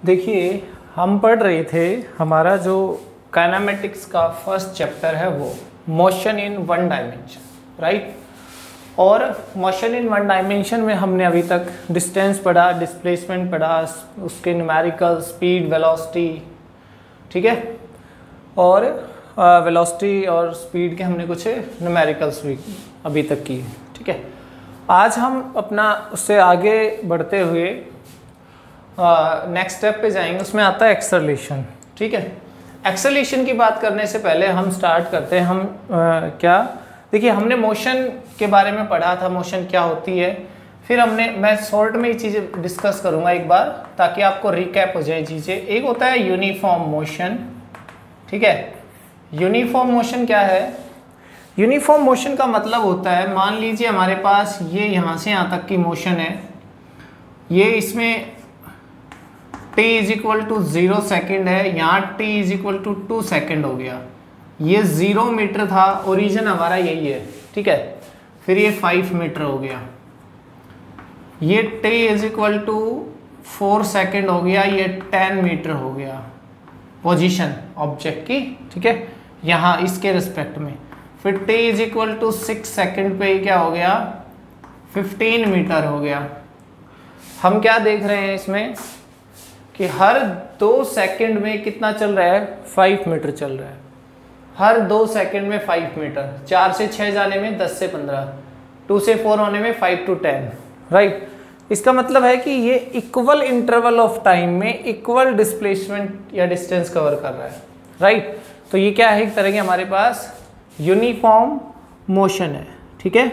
देखिए, हम पढ़ रहे थे हमारा जो काइनेमेटिक्स का फर्स्ट चैप्टर है वो motion in one dimension, right. और मोशन इन वन डायमेंशन में हमने अभी तक डिस्टेंस पढ़ा, डिस्प्लेसमेंट पढ़ा, उसके न्यूमेरिकल, स्पीड, वेलोसिटी, ठीक है। और वेलोसिटी और स्पीड के हमने कुछ न्यूमेरिकल्स भी अभी तक किए, ठीक है। आज हम अपना उससे आगे बढ़ते हुए नेक्स्ट स्टेप पे जाएंगे, उसमें आता है एक्सेलरेशन, ठीक है। एक्सेलरेशन की बात करने से पहले हम स्टार्ट करते हैं क्या, देखिए हमने मोशन के बारे में पढ़ा था, मोशन क्या होती है। फिर मैं शॉर्ट में ये चीज़ें डिस्कस करूंगा एक बार ताकि आपको रिकैप हो जाए चीज़ें। एक होता है यूनिफॉर्म मोशन, ठीक है। यूनिफॉर्म मोशन क्या है? यूनिफॉर्म मोशन का मतलब होता है, मान लीजिए हमारे पास ये यहाँ से यहाँ तक की मोशन है, ये इसमें t = 0 सेकेंड है, यहाँ t = 2 सेकेंड हो गया। ये 0 मीटर था, ओरिजिन हमारा यही है, ठीक है। फिर ये 5 मीटर हो गया, ये t = 4 सेकेंड हो गया, ये 10 मीटर हो गया पोजीशन ऑब्जेक्ट की, ठीक है, यहाँ इसके रिस्पेक्ट में। फिर t = 6 सेकेंड पे क्या हो गया, 15 मीटर हो गया। हम क्या देख रहे हैं इसमें कि हर 2 सेकेंड में कितना चल रहा है, 5 मीटर चल रहा है। हर 2 सेकेंड में 5 मीटर, 4 से 6 जाने में 10 से 15, 2 से 4 होने में 5 to 10, राइट। इसका मतलब है कि ये इक्वल इंटरवल ऑफ टाइम में इक्वल डिस्प्लेसमेंट या डिस्टेंस कवर कर रहा है, राइट। तो ये क्या है, एक तरह की हमारे पास यूनिफॉर्म मोशन है, ठीक है।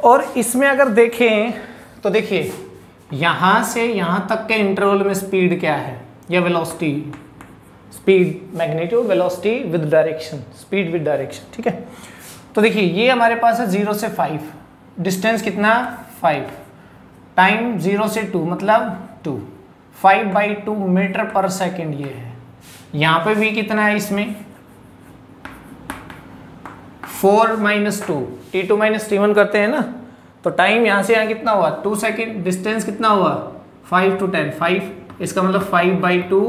और इसमें अगर देखें तो देखिए यहाँ से यहाँ तक के इंटरवल में स्पीड क्या है, या velocity, speed magnitude, velocity with direction, speed with direction, ठीक है। तो देखिए ये हमारे पास है 0 से 5, डिस्टेंस कितना 5, टाइम 0 से 2 मतलब 2, 5/2 मीटर पर सेकेंड ये है। यहाँ पे भी कितना है, इसमें 4 - 2, t2 - t1 करते हैं ना, तो टाइम यहाँ से यहाँ कितना हुआ, 2 सेकेंड, डिस्टेंस कितना हुआ 5 to 10, 5, इसका मतलब 5/2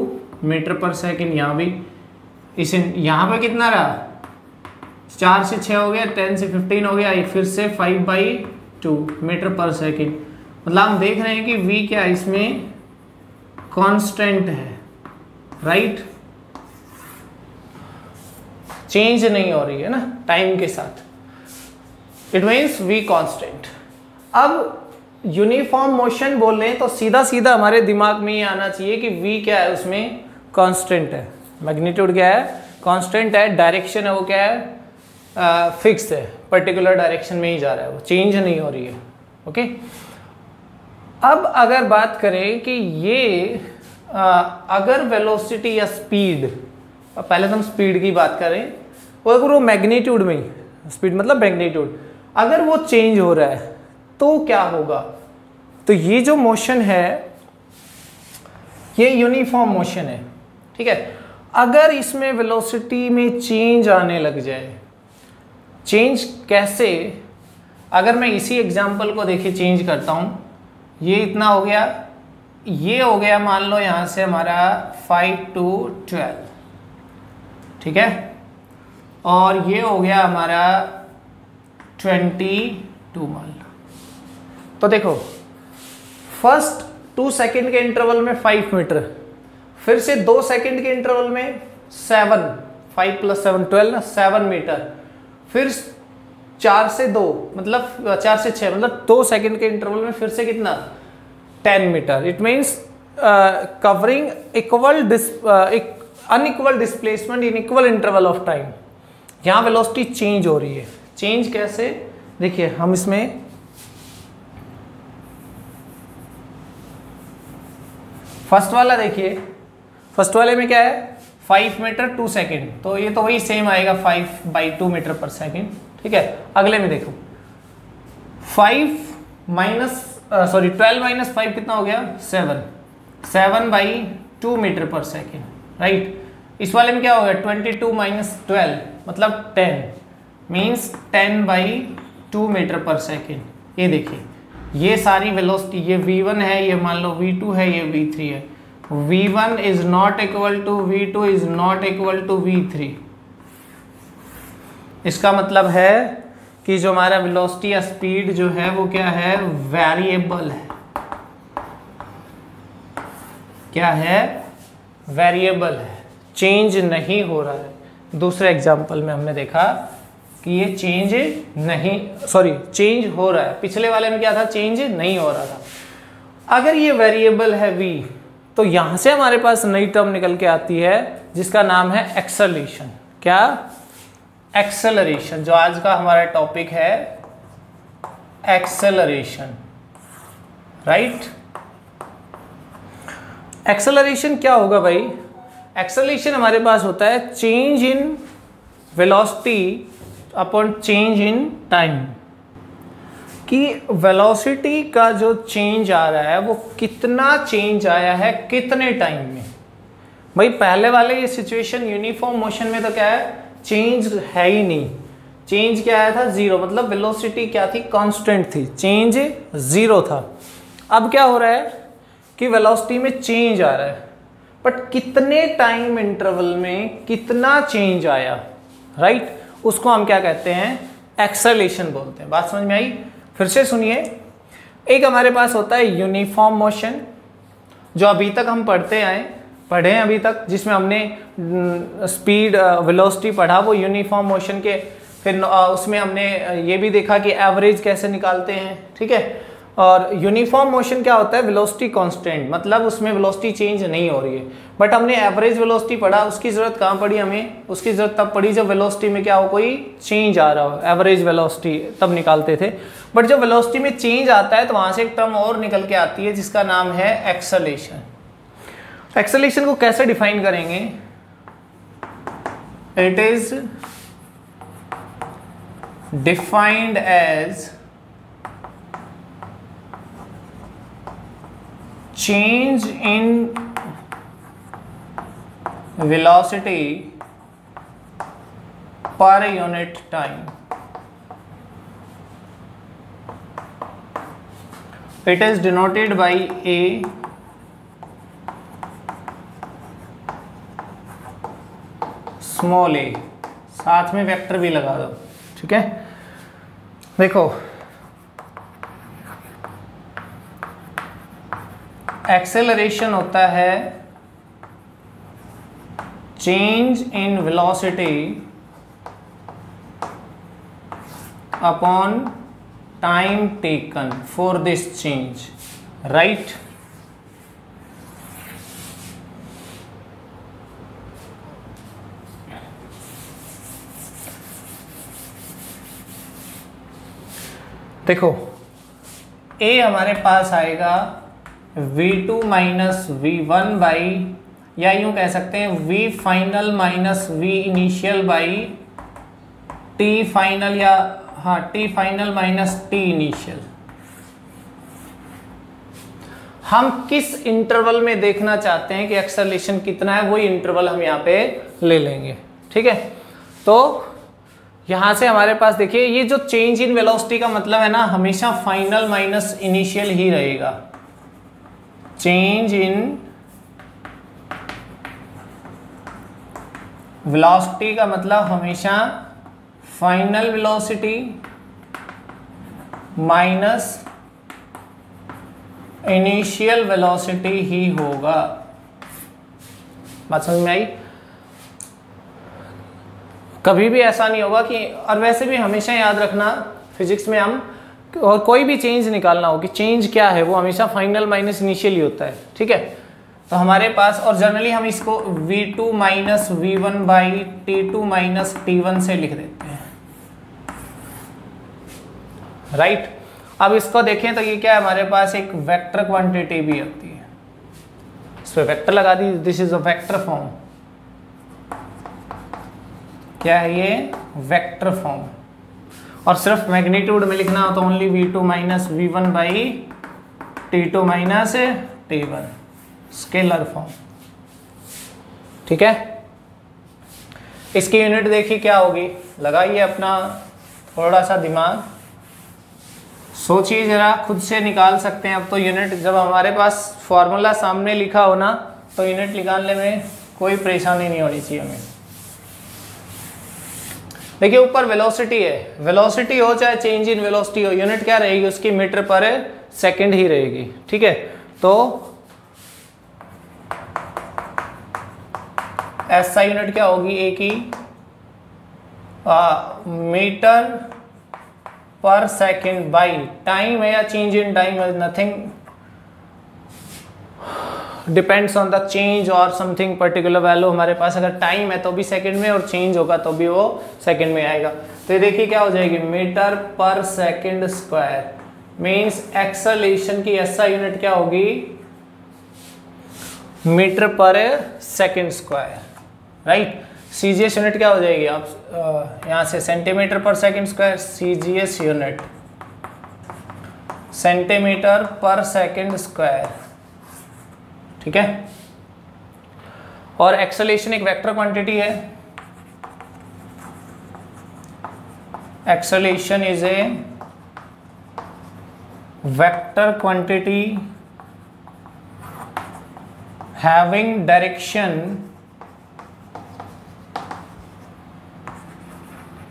मीटर पर सेकेंड। यहाँ भी इसे यहाँ पे कितना रहा, 4 से 6 हो गया, 10 से 15 हो गया, फिर से 5/2 मीटर पर सेकेंड। मतलब हम देख रहे हैं कि v क्या इसमें कांस्टेंट है, राइट, चेंज नहीं हो रही है ना टाइम के साथ, इट मीन्स v कांस्टेंट। अब यूनिफॉर्म मोशन बोल रहे हैं तो सीधा सीधा हमारे दिमाग में ये आना चाहिए कि v क्या है, उसमें कांस्टेंट है, मैग्नीट्यूड क्या है, कांस्टेंट है, डायरेक्शन है वो क्या है, फिक्स है, पर्टिकुलर डायरेक्शन में ही जा रहा है, वो चेंज नहीं हो रही है, ओके। अब अगर बात करें कि ये अगर वेलोसिटी या स्पीड, पहले तो हम स्पीड की बात करें, और अगर वो मैग्नीट्यूड में, स्पीड मतलब मैग्नीट्यूड, अगर वो चेंज हो रहा है तो क्या होगा। तो ये जो मोशन है ये यूनिफॉर्म मोशन है, ठीक है। अगर इसमें वेलोसिटी में चेंज आने लग जाए, चेंज कैसे, अगर मैं इसी एग्जांपल को देखिए चेंज करता हूं, ये इतना हो गया, ये हो गया मान लो यहाँ से हमारा 5 to 12, ठीक है, और ये हो गया हमारा 22 मान लो। तो देखो फर्स्ट 2 सेकेंड के इंटरवल में 5 मीटर, फिर से 2 सेकेंड के इंटरवल में 7, 5 + 7 12 ना, 7 मीटर, फिर 4 से 2 मतलब 4 से 6 मतलब 2 सेकेंड के इंटरवल में फिर से कितना 10 metre. It means covering unequal displacement in equal interval of time. यहाँ वेलोसिटी चेंज हो रही है, चेंज कैसे, देखिए हम इसमें फर्स्ट वाला देखिए, फर्स्ट वाले में क्या है 5 मीटर 2 सेकेंड, तो ये तो वही सेम आएगा 5/2 मीटर पर सेकेंड, ठीक है। अगले में देखो 12 - 5 कितना हो गया 7, 7/2 मीटर पर सेकेंड, राइट। इस वाले में क्या हो गया 22 - 12 मतलब 10, मीन्स 10/2 मीटर पर सेकेंड। ये देखिए ये सारी वेलोसिटी, ये v1 है, ये मान लो v2 है, ये v3 है, v1 is not equal to v2 is not equal to v3। इसका मतलब है कि जो हमारा वेलोसिटी या स्पीड जो है वो क्या है, वेरिएबल है। क्या है, वेरिएबल है, चेंज नहीं हो रहा है। दूसरे एग्जांपल में हमने देखा कि ये चेंज हो रहा है, पिछले वाले में क्या था, चेंज नहीं हो रहा था। अगर ये वेरिएबल है v, तो यहां से हमारे पास नई टर्म निकल के आती है जिसका नाम है एक्सेलरेशन। क्या, एक्सेलरेशन, जो आज का हमारा टॉपिक है एक्सेलरेशन, राइट। एक्सेलरेशन क्या होगा भाई, एक्सेलरेशन हमारे पास होता है change in velocity upon change in time, कि वेलोसिटी का जो चेंज आ रहा है वो कितना चेंज आया है कितने टाइम में। भाई पहले वाले ये सिचुएशन यूनिफॉर्म मोशन में तो क्या है, चेंज है ही नहीं, चेंज क्या आया था, जीरो, मतलब वेलोसिटी क्या थी, कांस्टेंट थी, चेंज जीरो था। अब क्या हो रहा है कि वेलोसिटी में चेंज आ रहा है, बट कितने टाइम इंटरवल में कितना चेंज आया, राइट, उसको हम क्या कहते हैं, एक्सेलरेशन बोलते हैं। बात समझ में आई, फिर से सुनिए। एक हमारे पास होता है यूनिफॉर्म मोशन, जो अभी तक हम पढ़े हैं अभी तक, जिसमें हमने स्पीड वेलोसिटी पढ़ा, वो यूनिफॉर्म मोशन के। फिर उसमें हमने ये भी देखा कि एवरेज कैसे निकालते हैं, ठीक है। और यूनिफॉर्म मोशन क्या होता है, वेलोसिटी कांस्टेंट, मतलब उसमें वेलोसिटी चेंज नहीं हो रही है। बट हमने एवरेज वेलोसिटी पढ़ा, उसकी जरूरत कहाँ पड़ी हमें, उसकी जरूरत तब पड़ी जब वेलोसिटी में क्या हो, कोई चेंज आ रहा हो, एवरेज वेलोसिटी तब निकालते थे। बट जब वेलोसिटी में चेंज आता है तो वहां से एक टर्म और निकल के आती है जिसका नाम है एक्सेलरेशन। एक्सेलरेशन को कैसे डिफाइन करेंगे, it is defined as change in velocity per unit time. It is denoted by A, small a, साथ में वेक्टर भी लगा दो, ठीक है। देखो एक्सेलरेशन होता है change in velocity upon time taken for this change, right. देखो ए हमारे पास आएगा v2 माइनस v1 बाई, या यूं कह सकते हैं v final minus v initial by t final, या हाँ t final minus t initial. हम किस इंटरवल में देखना चाहते हैं कि एक्सेलरेशन कितना है, वही इंटरवल हम यहाँ पे ले लेंगे, ठीक है। तो यहां से हमारे पास देखिए, ये जो चेंज इन वेलोसिटी का मतलब है ना, हमेशा फाइनल माइनस इनिशियल ही रहेगा। चेंज इन वेलोसिटी का मतलब हमेशा final velocity minus initial velocity ही होगा। बात समझ में आई। कभी भी ऐसा नहीं होगा कि, और वैसे भी हमेशा याद रखना फिजिक्स में हम और कोई भी चेंज निकालना हो कि चेंज क्या है, वो हमेशा फाइनल माइनस इनिशियल ही होता है, ठीक है। तो हमारे पास, और जनरली हम इसको v2 minus v1 by t2 minus t1 से लिख देते हैं, राइट। अब इसको देखें तो ये क्या है, हमारे पास एक वेक्टर क्वांटिटी भी होती है, इस पे वेक्टर लगा दी, this is a vector form. क्या है ये, वेक्टर फॉर्म। और सिर्फ मैग्नीट्यूड में लिखना हो तो only v2 minus v1 by t2 minus t1, scalar form, ठीक है। इसकी यूनिट देखिए क्या होगी, लगाइए अपना थोड़ा सा दिमाग, सोचिए जरा, खुद से निकाल सकते हैं अब तो यूनिट, जब हमारे पास फॉर्मूला सामने लिखा हो ना तो यूनिट निकालने में कोई परेशानी नहीं होनी चाहिए हमें। देखिए ऊपर वेलोसिटी है, वेलोसिटी हो चाहे चेंज इन वेलोसिटी हो, यूनिट क्या रहेगी उसकी, मीटर पर सेकंड ही रहेगी। ठीक है, तो ऐसा यूनिट क्या होगी, ए की मीटर पर सेकंड बाई टाइम है या चेंज इन टाइम है, nothing depends on the change और समथिंग पर्टिकुलर वैल्यू। हमारे पास अगर टाइम है तो भी सेकंड में और चेंज होगा तो भी वो सेकंड में आएगा। तो ये देखिए क्या हो जाएगी, मीटर पर सेकंड स्क्वायर मींस एक्सेलरेशन की एसआई यूनिट क्या होगी, मीटर पर second square, right. CGS unit क्या हो जाएगी, आप यहां से सेंटीमीटर पर second square, CGS unit centimetre पर सेकंड स्क्वायर। ठीक है, और एक्सेलरेशन एक वेक्टर क्वांटिटी है, acceleration is a vector quantity having direction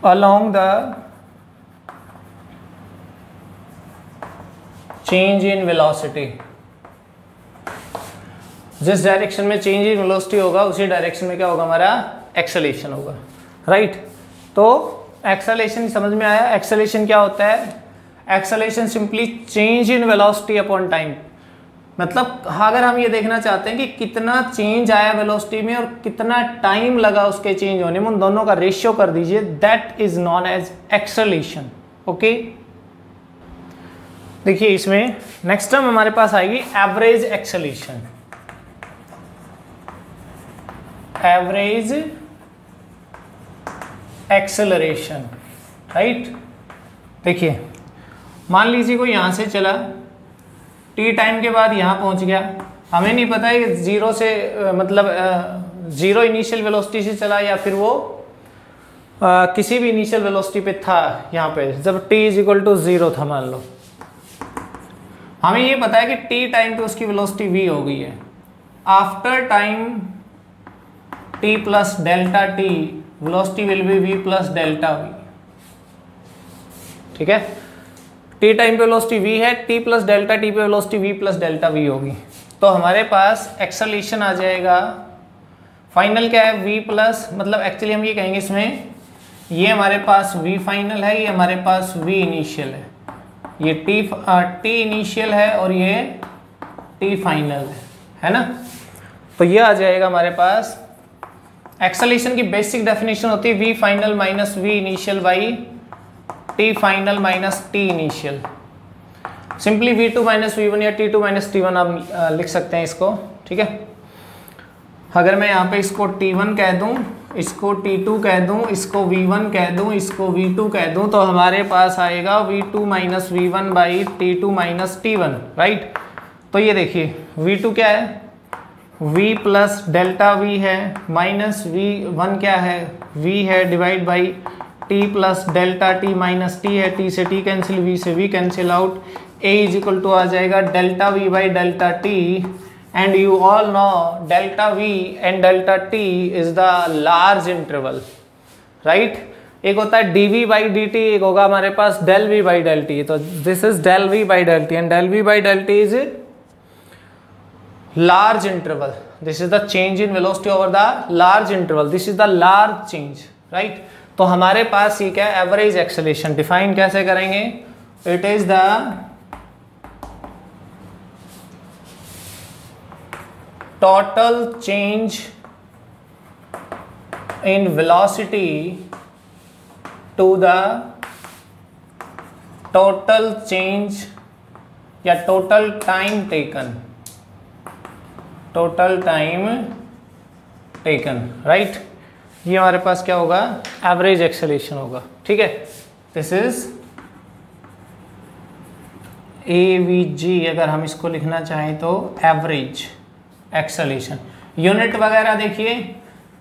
along the change in velocity। जिस डायरेक्शन में चेंज इन वेलोसिटी होगा उसी डायरेक्शन में क्या होगा, हमारा एक्सेलरेशन होगा, राइट। तो एक्सेलरेशन समझ में आया, एक्सेलरेशन क्या होता है, acceleration simply change in velocity upon time. मतलब अगर हम ये देखना चाहते हैं कि कितना चेंज आया वेलोसिटी में और कितना टाइम लगा उसके चेंज होने में, उन दोनों का रेशियो कर दीजिए, that is known as acceleration. Okay, देखिए इसमें नेक्स्ट टर्म हमारे पास आएगी average acceleration. Average acceleration, right. देखिए मान लीजिए कोई यहां से चला, टी टाइम के बाद यहाँ पहुँच गया, हमें नहीं पता है कि जीरो से मतलब जीरो इनिशियल वेलोसिटी से चला या फिर वो किसी भी इनिशियल वेलोसिटी पे था, यहाँ पे जब t इज इक्वल टू 0 था मान लो। हमें ये पता है कि t टाइम पे उसकी वेलोसिटी v हो गई है, after time t plus delta t velocity will be v plus delta v। ठीक है, टी टाइम पे वेलोसिटी v है, t प्लस डेल्टा टी पे velocity v plus delta v होगी। तो हमारे पास एक्सेलरेशन आ जाएगा, फाइनल क्या है v प्लस, मतलब एक्चुअली हम ये कहेंगे इसमें, ये हमारे पास v फाइनल है, ये हमारे पास v इनिशियल है, ये t इनिशियल है और ये t फाइनल है ना। तो ये आ जाएगा हमारे पास, एक्सेलरेशन की बेसिक डेफिनेशन होती है v final minus v initial by T final minus T initial. Simply v2 minus v1 या t2 माइनस t1 आप लिख सकते हैं इसको। ठीक है, अगर मैं यहाँ पे इसको t1 कह दूँ, इसको t2 कह दूँ, इसको v1 कह दूँ, इसको v2 कह दूँ, तो हमारे पास आएगा v2 minus v1 by t2 minus t1, right. तो ये देखिए v2 क्या है, v प्लस डेल्टा v है, माइनस v1 क्या है, v है, divide by t plus delta t minus t है, t से t कैंसिल, v से v cancel out, a is equal to आ जाएगा delta v by delta t, and you all know delta v and delta t is the large interval, right. एक होता है dv by dt, एक होगा हमारे पास del v by del t। तो this is del v by del t and del v by del t is large interval. This is the change in velocity over the large interval. This is the large change, right? तो हमारे पास ये क्या है, average acceleration define कैसे करेंगे, it is the total change in velocity to the total change या total time taken, total time taken, right. ये हमारे पास क्या होगा, एवरेज एक्सेलरेशन होगा। ठीक है, दिस इज AVG, अगर हम इसको लिखना चाहें तो एवरेज एक्सेलरेशन। यूनिट वगैरह देखिए,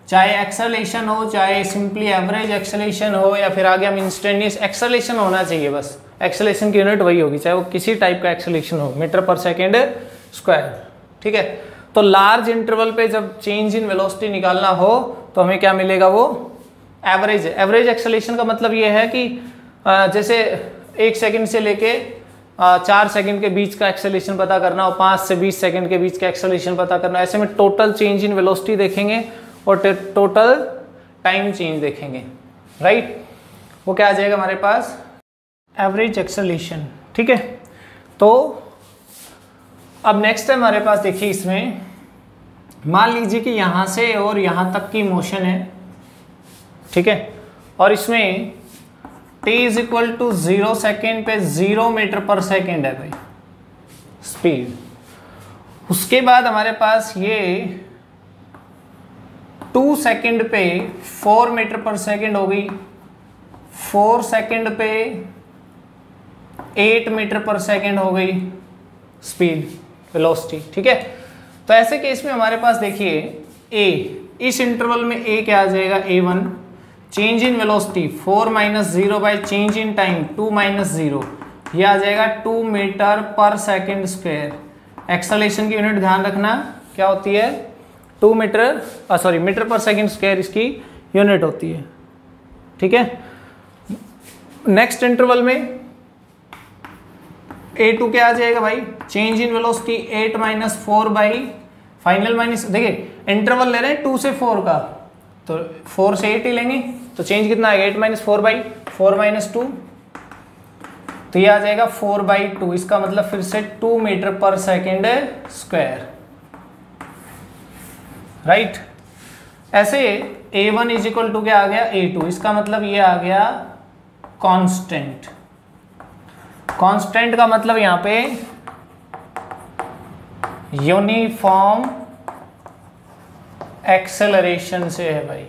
चाहे एक्सेलरेशन हो, चाहे सिंपली एवरेज एक्सेलरेशन हो, या फिर आगे हम इंस्टेंटेनियस एक्सेलरेशन होना चाहिए, बस एक्सेलरेशन की यूनिट वही होगी, चाहे वो किसी टाइप का एक्सेलरेशन हो, मीटर पर सेकेंड स्क्वायर। ठीक है, तो लार्ज इंटरवल पे जब चेंज इन वेलोसिटी निकालना हो तो हमें क्या मिलेगा, वो एवरेज। एवरेज एक्सेलरेशन का मतलब ये है कि जैसे 1 सेकंड से लेके 4 सेकंड के बीच का एक्सेलरेशन पता करना हो, 5 से 20 सेकंड के बीच का एक्सेलरेशन पता करना, ऐसे में टोटल चेंज इन वेलोसिटी देखेंगे और टोटल टाइम चेंज देखेंगे, राइट। वो क्या आ जाएगा हमारे पास, एवरेज एक्सेलरेशन। ठीक है, तो अब नेक्स्ट है हमारे पास, देखिए इसमें मान लीजिए कि यहां से और यहां तक की मोशन है, ठीक है, और इसमें t is equal to 0 second पे 0 मीटर पर सेकेंड है भाई स्पीड। उसके बाद हमारे पास ये 2 सेकेंड पे 4 मीटर पर सेकेंड हो गई, 4 सेकेंड पे 8 मीटर पर सेकेंड हो गई स्पीड वेलोसिटी। ठीक है, तो ऐसे केस में हमारे पास देखिए a, इस इंटरवल में a क्या आ जाएगा, a1, change in velocity 4 - 0 by change in time 2 - 0, ये आ जाएगा 2 मीटर पर सेकेंड स्क्वायर। एक्सेलरेशन की यूनिट ध्यान रखना क्या होती है, 2 मीटर, मीटर पर सेकेंड स्क्वायर इसकी यूनिट होती है। ठीक है, नेक्स्ट इंटरवल में a2 क्या आ जाएगा भाई, change in velocity 8 - 4 by final minus, देखिए इंटरवल ले रहे हैं 2 से 4 का, तो 4 से 8 ही लेंगे, तो चेंज कितना आएगा, 8 - 4 बाई 4 - 2, तो ये आ जाएगा 4/2। इसका मतलब फिर से 2 मीटर पर सेकेंड स्क्वायर, राइट। ऐसे a1 इज इक्वल टू क्या आ गया, a2, इसका मतलब ये आ गया कांस्टेंट। कांस्टेंट का मतलब यहां पे यूनिफॉर्म एक्सेलरेशन से है भाई।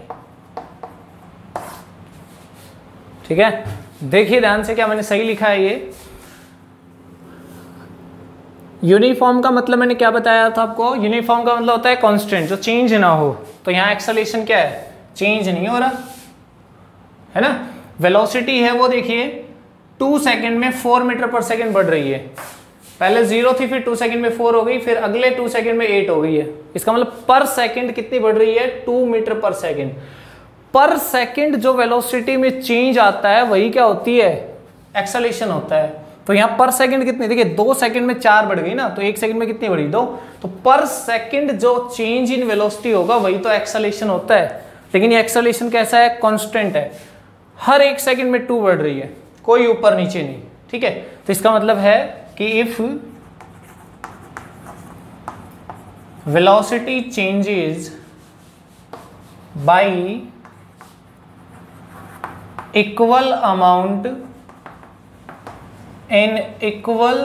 ठीक है, देखिए ध्यान से, क्या मैंने सही लिखा है, ये यूनिफॉर्म का मतलब मैंने क्या बताया था आपको, यूनिफॉर्म का मतलब होता है कांस्टेंट, जो चेंज ना हो। तो यहाँ एक्सेलरेशन क्या है, चेंज नहीं हो रहा है ना। वेलोसिटी है वो देखिए 2 सेकंड में 4 मीटर पर सेकंड बढ़ रही है, पहले 0 थी, फिर 2 सेकंड में 4 हो गई, फिर अगले 2 सेकंड में 8 हो गई है। इसका मतलब पर सेकंड कितनी बढ़ रही है, 2 मीटर पर सेकंड। पर सेकंड जो वेलोसिटी में चेंज आता है वही क्या होती है, एक्सेलरेशन होता है। तो यहाँ पर सेकंड कितनी, देखिए 2 सेकंड में 4 बढ़ गई ना, तो 1 सेकंड में कितनी बढ़ी, 2। तो पर सेकंड जो चेंज इन वेलोसिटी होगा वही तो एक्सेलरेशन होता है। लेकिन ये एक्सेलरेशन कैसा है, कांस्टेंट है, हर 1 सेकंड में 2 बढ़ रही है, कोई ऊपर नीचे नहीं। ठीक है, तो इसका मतलब है कि if velocity changes y equal amount in equal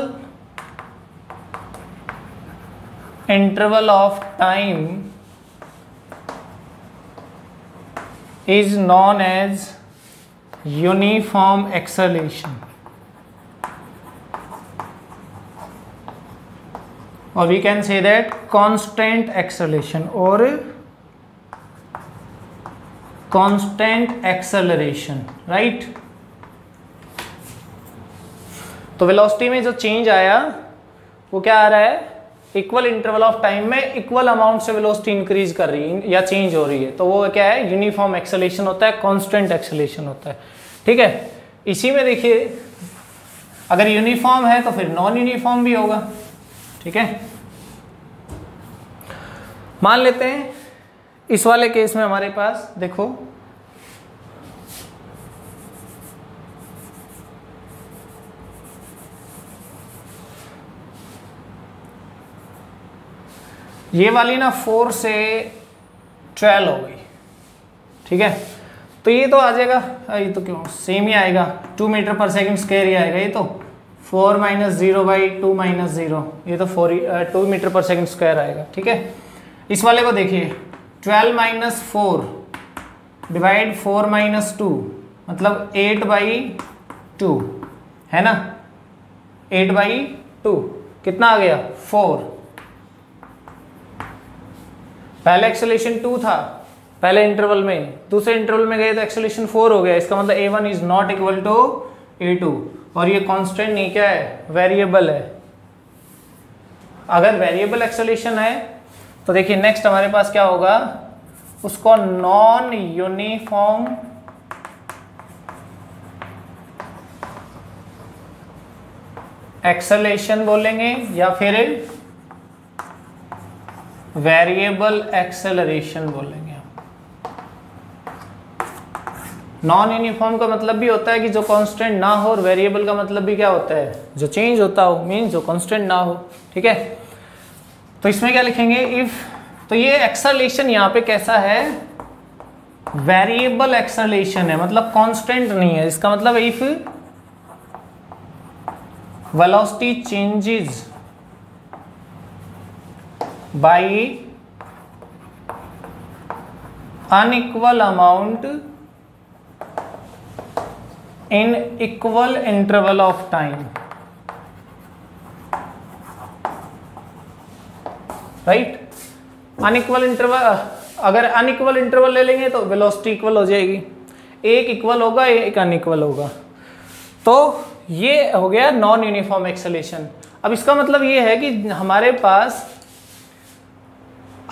interval of time is known as uniform acceleration, or we can say that constant acceleration or constant acceleration, right। तो वेलोसिटी में जो चेंज आया वो क्या आ रहा है, इक्वल इंटरवल ऑफ टाइम में equal amount से वेलोसिटी इंक्रीज कर रही है या चेंज हो रही है, तो वो क्या है, यूनिफॉर्म एक्सेलरेशन होता है, कांस्टेंट एक्सेलरेशन होता है। ठीक है, इसी में देखिए अगर यूनिफॉर्म है तो फिर नॉन यूनिफॉर्म भी होगा। ठीक है, मान लेते हैं इस वाले केस में हमारे पास देखो ये वाली ना 4 से 12 हो गई। ठीक है, तो ये तो आ जाएगा, ये तो क्यों सेम ही आएगा, 2 मीटर पर सेकंड स्क्वायर ही आएगा ये तो, 4 - 0/2 - 0, ये तो 2 मीटर पर सेकंड स्क्वायर आएगा। ठीक है, इस वाले को देखिए 12 - 4 डिवाइड 4 - 2 मतलब 8/2 है ना, 8/2 कितना आ गया, 4। पहले एक्सेलरेशन 2 था, पहले इंटरवल में, दूसरे इंटरवल में गए तो एक्सेलरेशन 4 हो गया, इसका मतलब a1 is not equal to a2, और ये कांस्टेंट नहीं, क्या है, वेरिएबल है। अगर वेरिएबल एक्सेलरेशन है तो देखिए नेक्स्ट हमारे पास क्या होगा, उसको नॉन यूनिफॉर्म एक्सेलरेशन बोलेंगे या फिर वेरिएबल एक्सेलरेशन बोलेंगे। नॉन यूनिफॉर्म का मतलब भी होता है कि जो कांस्टेंट ना हो, और वेरिएबल का मतलब भी क्या होता है, जो चेंज होता हो, मीन जो कांस्टेंट ना हो। ठीक है, तो इसमें क्या लिखेंगे, इफ, तो ये एक्सेलरेशन यहाँ पे कैसा है, वेरिएबल एक्सेलरेशन है, मतलब कांस्टेंट नहीं है। इसका मतलब if velocity changes by unequal amount in equal interval of time, right. Unequal interval, अगर अनइक्वल इंटरवल ले लेंगे तो वेलोसिटी इक्वल हो जाएगी, एक इक्वल होगा एक अनइक्वल होगा। तो ये हो गया नॉन यूनिफॉर्म एक्सेलरेशन। अब इसका मतलब ये है कि हमारे पास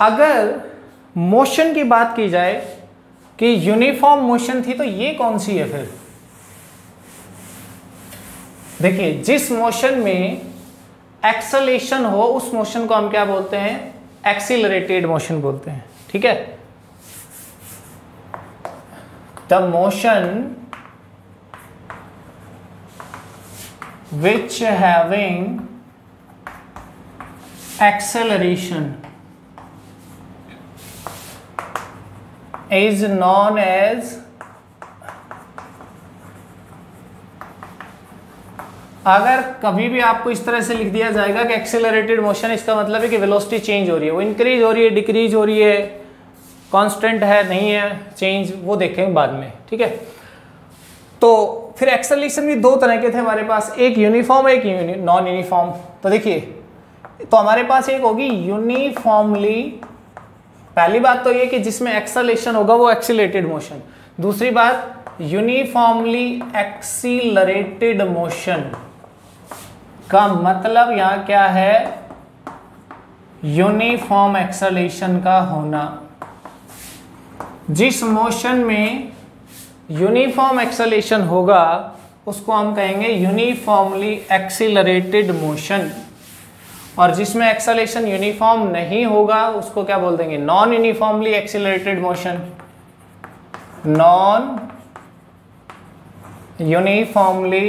अगर मोशन की बात की जाए कि यूनिफॉर्म मोशन थी, तो ये कौन सी है फिर, देखिए जिस मोशन में एक्सेलरेशन हो उस मोशन को हम क्या बोलते हैं, एक्सीलरेटेड मोशन बोलते हैं। ठीक है, the motion which having acceleration is known as, अगर कभी भी आपको इस तरह से लिख दिया जाएगा कि एक्सेलरेटेड मोशन, इसका मतलब है कि वेलोसिटी चेंज हो रही है, वो इंक्रीज हो रही है, डिक्रीज हो रही है, कांस्टेंट है नहीं है, चेंज वो देखेंगे बाद में। ठीक है, तो फिर एक्सेलरेशन भी दो तरह के थे हमारे पास, एक यूनिफॉर्म एक नॉन यूनिफॉर्म। तो देखिए, तो हमारे पास एक होगी यूनिफॉर्मली, पहली बात तो ये कि जिसमें एक्सेलरेशन होगा वो एक्सीलरेटेड मोशन, दूसरी बात यूनिफॉर्मली एक्सीलरेटेड मोशन का मतलब यहाँ क्या है, यूनिफॉर्म एक्सेलरेशन का होना। जिस मोशन में यूनिफॉर्म एक्सेलरेशन होगा उसको हम कहेंगे यूनिफॉर्मली एक्सीलरेटेड मोशन, और जिसमें एक्सेलरेशन यूनिफॉर्म नहीं होगा उसको क्या बोल देंगे, non uniformly accelerated motion, non uniformly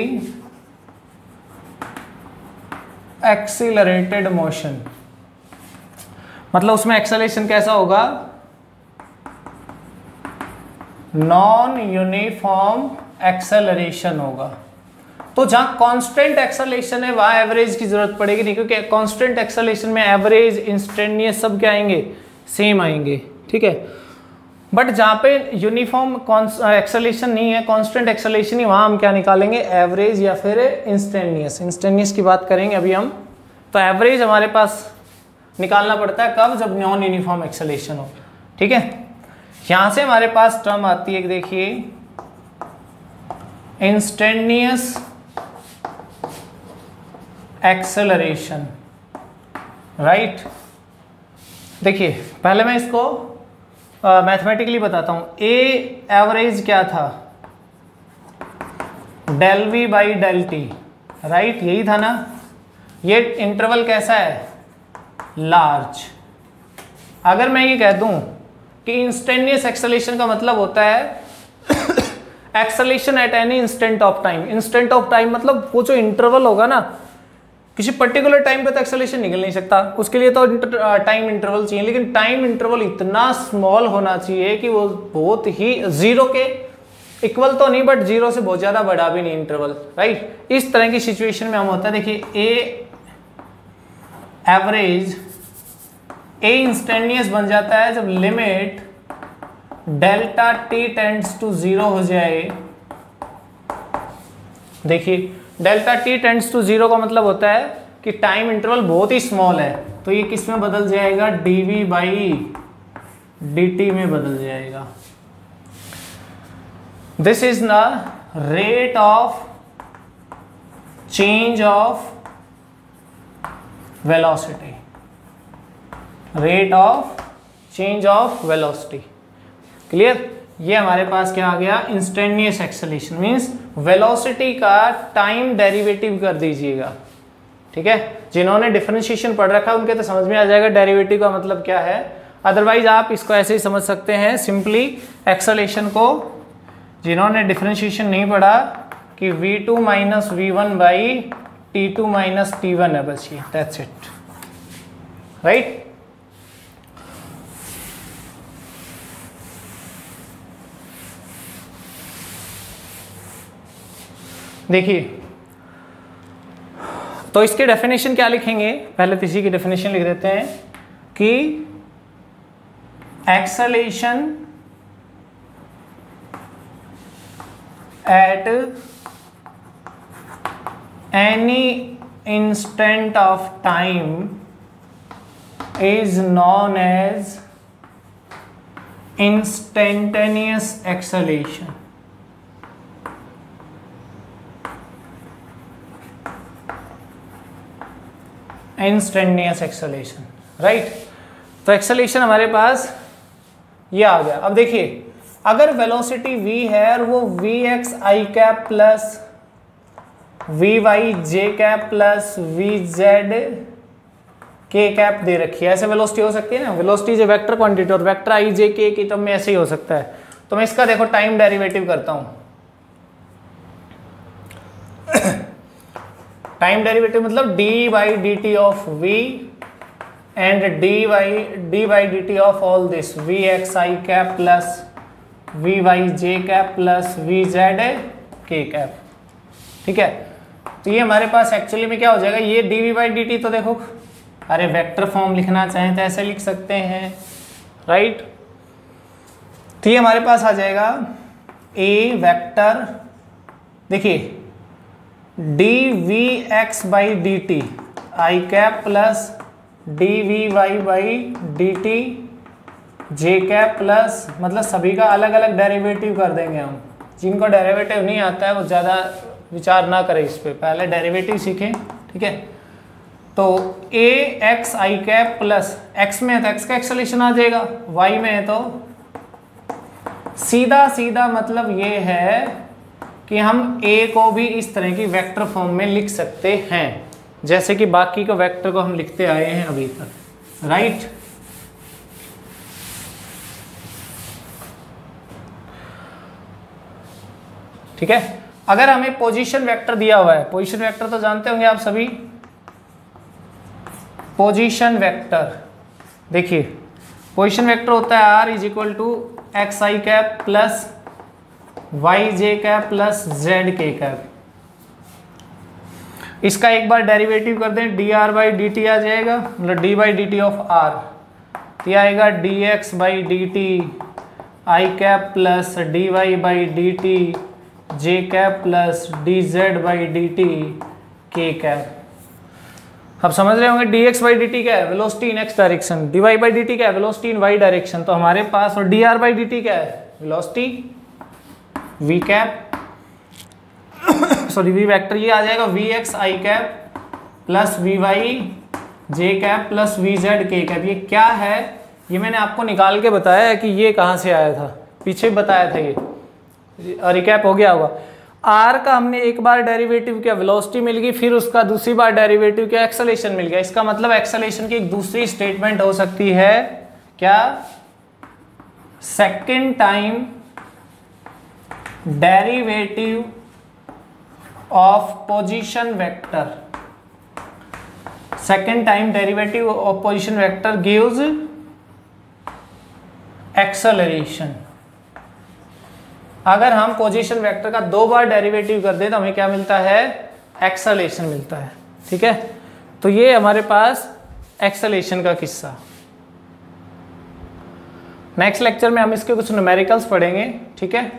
accelerated motion. मतलब उसमें एक्सेलरेशन कैसा होगा, नॉन यूनिफॉर्म एक्सेलरेशन होगा। तो जहां कांस्टेंट एक्सेलरेशन है वहां एवरेज की जरूरत पड़ेगी नहीं, क्योंकि कांस्टेंट एक्सेलरेशन में एवरेज, इंस्टेंटेनियस सब क्या आएंगे, सेम आएंगे। ठीक है, बट जहां पे यूनिफॉर्म एक्सेलरेशन नहीं है, कांस्टेंट एक्सेलरेशन ही, वहां हम क्या निकालेंगे, एवरेज या फिर इंस्टेंटेनियस। इंस्टेंटेनियस की बात करेंगे अभी हम। तो एवरेज हमारे पास निकालना पड़ता है कब, जब नॉन यूनिफॉर्म एक्सेलरेशन हो। ठीक है, यहां से हमारे पास टर्म आती है, देखिए इंस्टेंटेनियस एक्सेलरेशन, राइट। देखिए पहले मैं इसको मैथमेटिकली बताता हूं। ए एवरेज क्या था, del v by del t, right, यही था ना। ये इंटरवल कैसा है, लार्ज। अगर मैं ये कह दूं कि इंस्टेंटेनियस एक्सेलरेशन का मतलब होता है acceleration at any instant of time. Instant of time मतलब वो जो इंटरवल होगा ना, किसी पर्टिकुलर टाइम पे तो एक्सेलरेशन निकल नहीं सकता, उसके लिए तो टाइम इंटरवल चाहिए, लेकिन टाइम इंटरवल इतना स्मॉल होना चाहिए कि वो बहुत ही जीरो के इक्वल तो नहीं, बट जीरो से बहुत ज्यादा बड़ा भी नहीं इंटरवल, राइट। इस तरह की सिचुएशन में हम होता है, देखिए ए एवरेज, ए इंस्टेंटेनियस बन जाता है जब limit delta t tends to zero हो जाए। देखिए delta t tends to zero का मतलब होता है कि टाइम इंटरवल बहुत ही स्मॉल है, तो ये किस में बदल जाएगा, डीवी बाई dt में बदल जाएगा। This is the rate of change of velocity, rate of change of velocity. Clear? ये हमारे पास क्या आ गया, इंस्टेंटेनियस एक्सेलरेशन मींस वेलोसिटी का टाइम डेरिवेटिव कर दीजिएगा। ठीक है, जिन्होंने डिफरेंशिएशन पढ़ रखा है उनके तो समझ में आ जाएगा डेरिवेटिव का मतलब क्या है। अदरवाइज आप इसको ऐसे ही समझ सकते हैं सिंपली एक्सेलरेशन को, जिन्होंने डिफरेंशिएशन नहीं पढ़ा, कि v2 minus v1 by t2 minus t1 है, बस ये दैट्स इट, राइट। देखिए, तो इसके डेफिनेशन क्या लिखेंगे, पहले तो इसी की डेफिनेशन लिख देते हैं कि acceleration at any instant of time is known as instantaneous acceleration. Instantaneous acceleration, right. तो एक्सेलरेशन हमारे पास ये आ गया। अब देखिए, अगर वेलोसिटी v है और वो vx i cap plus vy j cap plus vz k cap दे रखी है, ऐसे वेलोसिटी हो सकती है ना। वेलोसिटी जो वेक्टर क्वांटिटी और वेक्टर i j k की टर्म में ऐसे ही हो सकता है। तो मैं इसका देखो टाइम डेरिवेटिव करता हूं। टाइम डेरिवेटिव मतलब dy by d t of v and dy by d t of all this vx i cap plus vy j cap plus vz k cap. ठीक है, तो ये हमारे पास एक्चुअली में क्या हो जाएगा, ये dv बाई डी टी, तो देखो अरे वेक्टर फॉर्म लिखना चाहें तो ऐसे लिख सकते हैं, राइट। तो ये हमारे पास आ जाएगा a वेक्टर, देखिए dvx by d t i cap plus dvy by d t j cap plus, मतलब सभी का अलग अलग डेरिवेटिव कर देंगे हम। जिनको डेरिवेटिव नहीं आता है वो ज़्यादा विचार ना करें इस पे, पहले डेरिवेटिव सीखें। ठीक है, तो ax आई कैप प्लस x में है तो x का एक्सेलरेशन आ जाएगा, y में है तो सीधा सीधा मतलब ये है कि हम a को भी इस तरह की वेक्टर फॉर्म में लिख सकते हैं, जैसे कि बाकी को वेक्टर को हम लिखते आए हैं अभी तक, राइट। ठीक है, अगर हमें पोजीशन वेक्टर दिया हुआ है, पोजीशन वेक्टर तो जानते होंगे आप सभी, पोजीशन वेक्टर, देखिए पोजीशन वेक्टर होता है r is equal to x i cap plus y j cap plus z k cap. इसका एक बार डेरिवेटिव कर दें, d r by d t आ जाएगा, मतलब d by d t of r, तो आएगा d x by d t i cap plus d y by d t j cap plus d z by d t के cap. अब समझ रहे होंगे d x by d t क्या है, velocity in x direction, d y by d t क्या है, velocity इन Y direction. तो हमारे पास, और d r by d t क्या है, velocity v cap sorry v vector, ये आ जाएगा v x i cap plus v y j cap plus v z k cap. ये क्या है, ये मैंने आपको निकाल के बताया है कि ये कहाँ से आया था, पीछे बताया था, ये रिकैप हो गया होगा। आर का हमने एक बार डेरिवेटिव किया, वेलोसिटी मिल गई, फिर उसका दूसरी बार डेरिवेटिव किया, एक्सेलरेशन मिल गया। इसका मतलब एक्सेलरेशन की एक दूसरी स्टेटमेंट हो सकती है क्या, second time derivative of position vector, second time derivative of position vector gives acceleration. अगर हम पोजीशन वेक्टर का दो बार डेरिवेटिव कर दें तो हमें क्या मिलता है, एक्सेलरेशन मिलता है। ठीक है, तो ये हमारे पास एक्सेलरेशन का किस्सा। नेक्स्ट लेक्चर में हम इसके कुछ न्यूमेरिकल्स पढ़ेंगे। ठीक है।